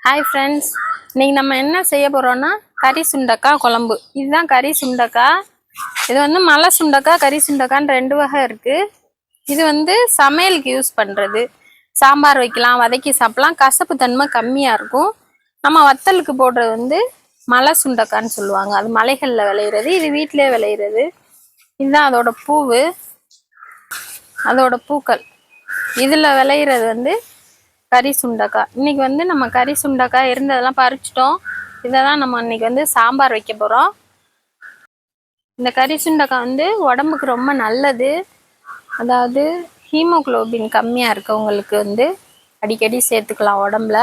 Hi friends, இன்றைக்கி நம்ம என்ன செய்ய போகிறோன்னா கறி சுண்டக்காய் குழம்பு. இதுதான் கறி சுண்டக்காய். இது வந்து மலை சுண்டக்காய், கறி சுண்டக்கான்னு 2 வகை இருக்குது. இது சமையலுக்கு யூஸ் பண்ணுறது. சாம்பார் வைக்கலாம், வதக்கி சாப்பிட்லாம். கசப்பு தன்மை கம்மியாக இருக்கும். நம்ம வத்தலுக்கு போடுறது மலை சுண்டக்கான்னு சொல்லுவாங்க. அது மலைகளில் விளையிறது, இது வீட்டிலே விளையிறது. இதுதான் அதோட பூவு, அதோட பூக்கள். இதில் விளையிறது கறி சுண்டக்காய். இன்னைக்கு நம்ம கறி சுண்டக்காய் இருந்ததெல்லாம் பறிச்சிட்டோம். இதை தான் நம்ம இன்னைக்கு சாம்பார் வைக்க போகிறோம். இந்த கறி சுண்டக்காய் உடம்புக்கு ரொம்ப நல்லது. அதாவது ஹீமோகுளோபின் கம்மியாக இருக்கவங்களுக்கு அடிக்கடி சேர்த்துக்கலாம். உடம்புல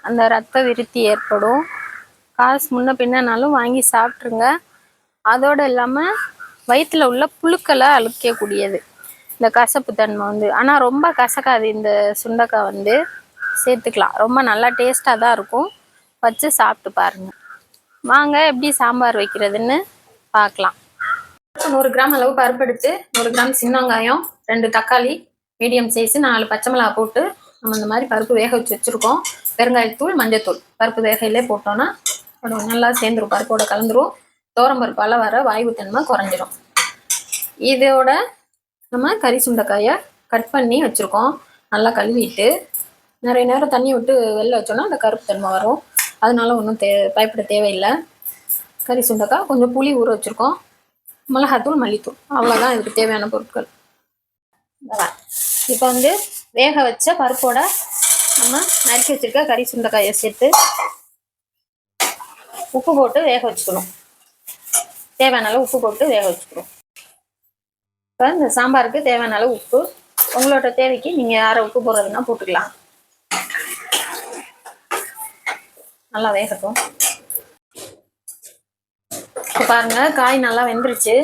அந்த ரத்த விருத்தி ஏற்படும். காசு முன்ன பின்னாலும் வாங்கி சாப்பிட்ருங்க. அதோடு இல்லாமல் வயிற்றில் உள்ள புழுக்களை அழுக்கக்கூடியது இந்த கசப்பு தன்மை. ஆனால் ரொம்ப கசக்காது. இந்த சுண்டக்காய் சேர்த்துக்கலாம். ரொம்ப நல்லா டேஸ்ட்டாக தான் இருக்கும். வச்சு சாப்பிட்டு பாருங்கள். வாங்க எப்படி சாம்பார் வைக்கிறதுன்னு பார்க்கலாம். 100 கிராம் அளவு பருப்பு எடுத்து, 100 கிராம் சின்ன வெங்காயம், 2 தக்காளி மீடியம் சைஸு, 4 பச்சை மிளகா போட்டு நம்ம இந்த மாதிரி பருப்பு வேக வச்சு வச்சுருக்கோம். பெருங்காயத்தூள், மஞ்சத்தூள் பருப்பு வேகையிலே போட்டோன்னா நல்லா சேர்ந்துடும், பருப்போட கலந்துரும். பருப்பால் வர வாய்வு தன்மை குறைஞ்சிரும். இதோட நம்ம கறி சுண்டைக்காயை கட் பண்ணி வச்சுருக்கோம். நல்லா கழுவிட்டு நிறைய நேரம் தண்ணி விட்டு வெளில வச்சோன்னா அந்த கருப்பு தன்மை வரும். அதனால ஒன்றும் பயப்பட தேவையில்லை. கறி சுண்டைக்காய் கொஞ்சம் புளி ஊற வச்சுருக்கோம். மிளகாத்தூள், மல்லித்தூள், அவ்வளோதான் இதுக்கு தேவையான பொருட்கள். இப்போ வேக வச்ச பருப்போட நம்ம நறுக்கி வச்சுருக்க கறி சுண்டைக்காயை சேர்த்து உப்பு போட்டு வேக வச்சுக்கணும். தேவையான அளவு உப்பு போட்டு வேக வச்சுக்கணும். இப்போ இந்த சாம்பாருக்கு தேவையான அளவு உப்பு, உங்களோட தேவைக்கு நீங்கள் யாரை உப்பு போடுறதுன்னா போட்டுக்கலாம். நல்லா வேகட்டும். இப்போ பாருங்கள், காய் நல்லா வெந்துருச்சு.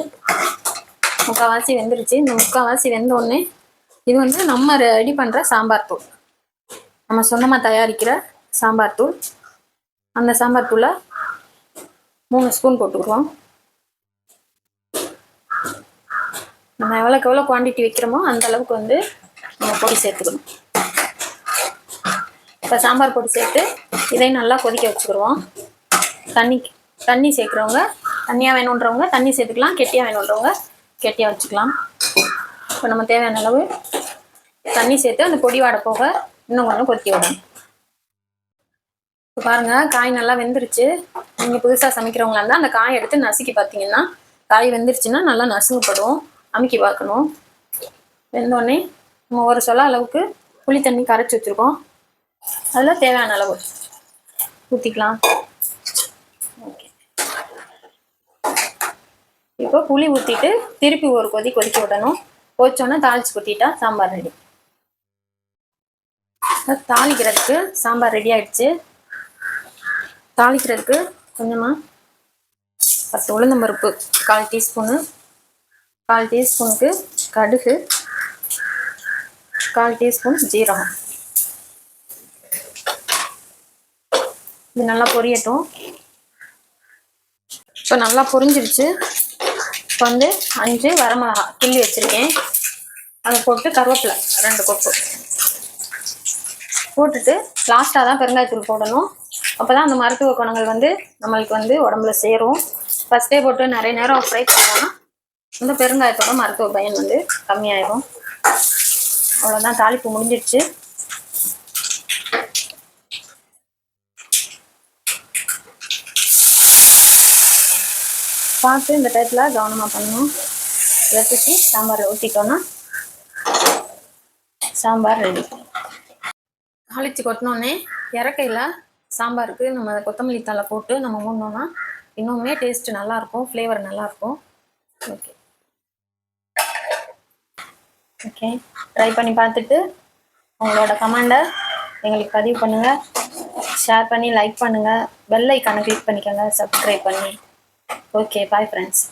முக்கால்வாசி வெந்துருச்சு. இந்த முக்கால்வாசி வெந்தோடனே இது நம்ம ரெடி பண்ணுற சாம்பார் தூள், நம்ம சொந்தமாக தயாரிக்கிற சாம்பார் தூள். அந்த சாம்பார் தூளை 3 ஸ்பூன் போட்டுக்குவோம். நம்ம எவ்வளோக்கு எவ்வளோ குவான்டிட்டி வைக்கிறோமோ அந்த அளவுக்கு நம்ம பொடி சேர்த்துக்கணும். இப்போ சாம்பார் பொடி சேர்த்து இதையும் நல்லா கொதிக்க வச்சுக்கிடுவோம். தண்ணி சேர்க்குறவங்க தண்ணியாக வேணுன்றவங்க தண்ணி சேர்த்துக்கலாம், கெட்டியாக வேணுன்றவங்க கெட்டியாக வச்சுக்கலாம். இப்போ நம்ம தேவையான அளவு தண்ணி சேர்த்து அந்த பொடி வாடை போக இன்னும் கொஞ்சம் கொதிக்க விடணும். இப்போ பாருங்கள், காய் நல்லா வெந்துருச்சு. நீங்கள் புதுசாக சமைக்கிறவங்களா இருந்தால் அந்த காய் எடுத்து நசுக்கி பார்த்தீங்கன்னா, காய் வெந்துருச்சுன்னா நல்லா நசுங்கப்படும். அமுக்கி பார்க்கணும். வெந்தோடனே நம்ம ஒரு சொல அளவுக்கு புளி தண்ணி கரைச்சி வச்சுருக்கோம். அதில் தேவையான அளவு ஊற்றிக்கலாம். ஓகே, இப்போ புளி ஊற்றிட்டு திருப்பி ஒரு கொதிக்க விடணும். கொதிச்சோன்னா தாளித்து கொட்டிட்டா சாம்பார் ரெடி. தாளிக்கிறதுக்கு சாம்பார் ரெடி ஆகிடுச்சு. தாளிக்கிறதுக்கு கொஞ்சமாக 10 உளுந்தம்பருப்பு, 1/4 டீஸ்பூனு, 1/4 டீஸ்பூனுக்கு கடுகு, 1/4 டீஸ்பூன் ஜீரகம். இது நல்லா பொரியட்டும். இப்போ நல்லா பொரிஞ்சிருச்சு. இப்போ 5 வரமிளகா கிள்ளி வச்சுருக்கேன். அதை போட்டு கருவேப்பிலை 2 கொப்பு போட்டுட்டு லாஸ்ட்டாக தான் பெருங்காயத்தூள் போடணும். அப்போ தான் அந்த மருத்துவ குணங்கள் நம்மளுக்கு உடம்புல சேரும். ஃபஸ்ட்டே போட்டு நிறைய நேரம் ஃப்ரை பண்ணோன்னா இந்த பெருங்காயத்தோட மருத்துவ பயன் கம்மியாயிடும். அவ்வளோதான், தாளிப்பு முடிஞ்சிடுச்சு. பார்த்து இந்த டைத்தில் கவனமாக பண்ணணும். இதை தூக்கி சாம்பாரை ஊற்றிட்டோன்னா சாம்பார் ரெடி. தாளித்து கொட்டினோடனே இறக்கையில் சாம்பாருக்கு நம்ம கொத்தமல்லி தழை போட்டு நம்ம மூடினோன்னா இன்னுமே டேஸ்ட்டு நல்லாயிருக்கும், ஃப்ளேவர் நல்லாயிருக்கும். ஓகே, ட்ரை பண்ணி பார்த்துட்டு உங்களோட கமெண்டை எங்களுக்கு பதிவு பண்ணுங்கள். ஷேர் பண்ணி லைக் பண்ணுங்கள். பெல் ஐக்கானை கிளிக் பண்ணிக்கோங்க, சப்ஸ்கிரைப் பண்ணி. Okay, bye friends.